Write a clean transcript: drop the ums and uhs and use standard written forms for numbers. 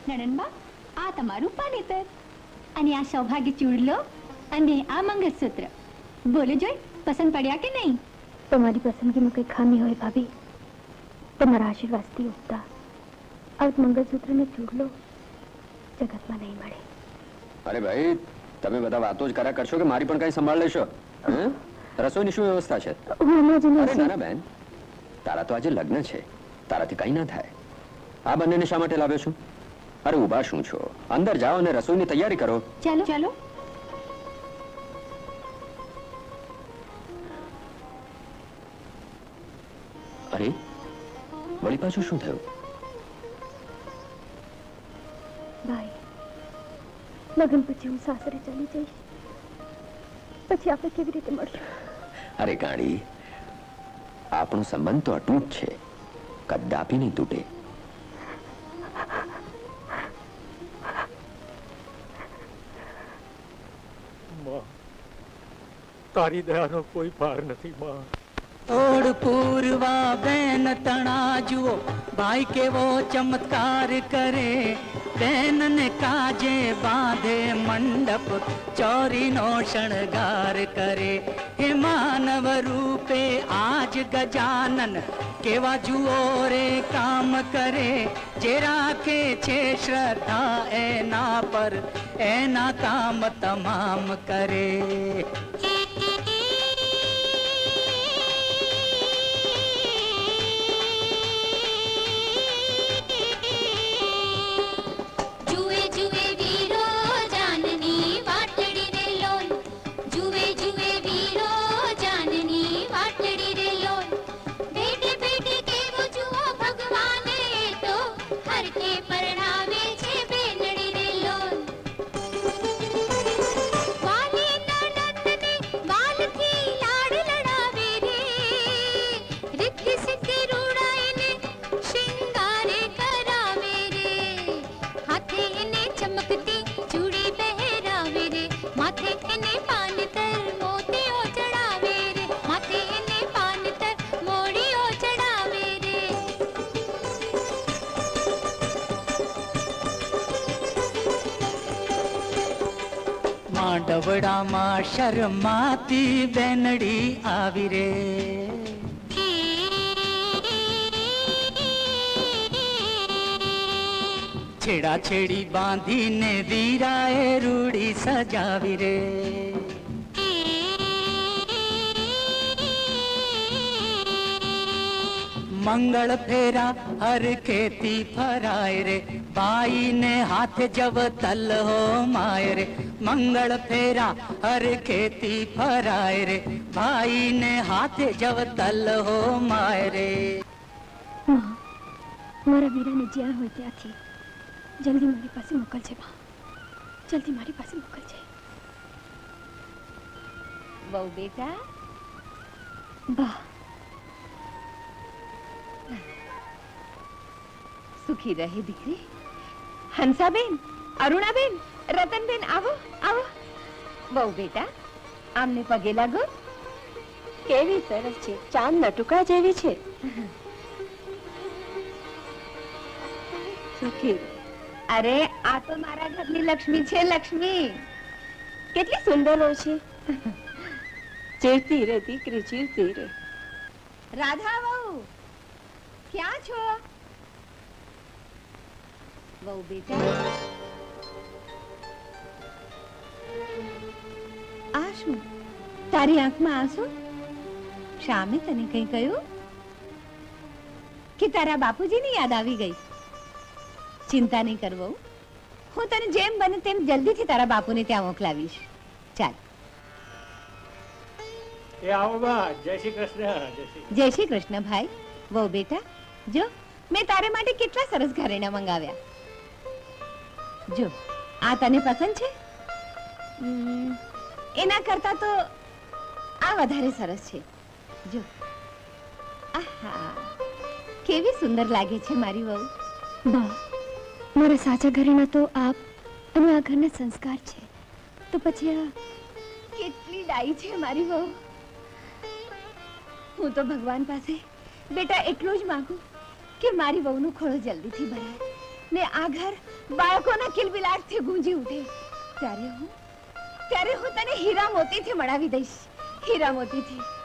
નણંદબા, આ તમારું પાનેતર અને આ સૌભાગ્ય ચૂડલો અને આ મંગળસૂત્ર. બોલો જોઈ, પસંદ પડ્યા કે નહીં? તમારી પસંદગીમાં કઈ ખામી હોય ભાભી, તમારા આશીર્વાદથી ઉગતા આ મંગળસૂત્ર ને ચૂડલો જગતમાં નહીં મળે. અરે ભાઈ, તમે બધા વાતો જ કર્યા કરશો કે મારી પણ કઈ સંભાળ લેશો? રસોઈની શું વ્યવસ્થા છે? અરે નાના બેન, તારા તો આજે લગ્ન છે, તારાથી કઈ ના થાય. આ બંનેને શા માટે લાવ્યો છું? અરે ઉભા શું છો? અંદર જાઓ અને રસોઈની તૈયારી કરો. ચાલો ચાલો. અરે વળી પાછું શું થયું? ભાઈ, લગ્ન પછી હું સાસરે ચાલી જઈશ, પછી આપણે કેવી રીતે મળશું? અરે ગાડી, આપણો સંબંધ તો અતૂટ છે, કદાપી નહીં તૂટે. તારી દયાનો કોઈ પાર નથી માં. ઓડ પૂર્વા બેન તણા જુઓ, ભાઈ કેવો ચમત્કાર કરે. બેન ને કાજે બાંધે મંડપ, ચોરીનો શણગાર કરે. હે માનવ રૂપે આજ ગજાનન, કેવા જુઓ રે કામ કરે. જે રાખે છે શ્રદ્ધા એના પર, એના કામ તમામ કરે. માંડવડામાં શરમાતી બેનડી આવી રે. છેડા છેડી બાંધીને વીરાએ રૂડી સજાવી રે. મંગળ ફેરા હર ખેતી ફરાય રે. ભાઈ ને હાથ જવ તલ હો માય રે. મંગળ ફેરા હર ખેતી ફરાય રે. ભાઈ ને હાથે જવ તલ હો માય રે. મારા વીરાને જ્યાં હોય ત્યાંથી જલ્દી મારી પાસે મોકલજે માં, જલ્દી મારી પાસે મોકલજે. બહુ બેટા. બા, સુખી રહે દીકરી. હંસાબેન, અરુણાબેન, રતનબેન, આવો આવો. બહુ બેટા, આમને પગે લાગો. કેવી સરસ છે, ચાંદના ટુકડા જેવી છે. સુખી. અરે આ તો મારા ઘરની લક્ષ્મી છે, લક્ષ્મી. કેટલી સુંદર હોય છે. ચીરતી રે દીકરી, ચીરતી રે. રાધા વહુ, ક્યાં છો? વહુ બેટા, આ શું તારી આંખમાં આંસુ? શામે તને કઈ કહ્યું કે તારા બાપુજીની યાદ આવી ગઈ? ચિંતા નહીં કરવો, હું તને જેમ બને તેમ જલ્દીથી તારા બાપુને ત્યાં મોકલાવીશ. ચાલ. એ આવો બા. જય શ્રી કૃષ્ણ. જય શ્રી કૃષ્ણ ભાઈ. વહુ બેટા, જો મેં તારે માટે કેટલા સરસ ઘરેણા મંગાવ્યા. જો આ તને પસંદ છે? એના કરતા તો આ વધારે સરસ છે. જો આહા, કેવી સુંદર લાગે છે મારી વહુ. બા, મારા સાચા ઘરેણા તો આપ અને આ ઘરના સંસ્કાર છે, તો પછી આ કેટલી ડાઈ છે મારી વહુ. હું તો ભગવાન પાસે બેટા એટલું જ માંગુ કે મારી વહુનો ખોળો જલ્દીથી ભરાય. ને આ ઘર બાળકોના કિલબિલાટથી ગુંજી ઉઠે ત્યારે હું તને હીરા મોતીથી મળાવી દઈશ, હીરા મોતીથી.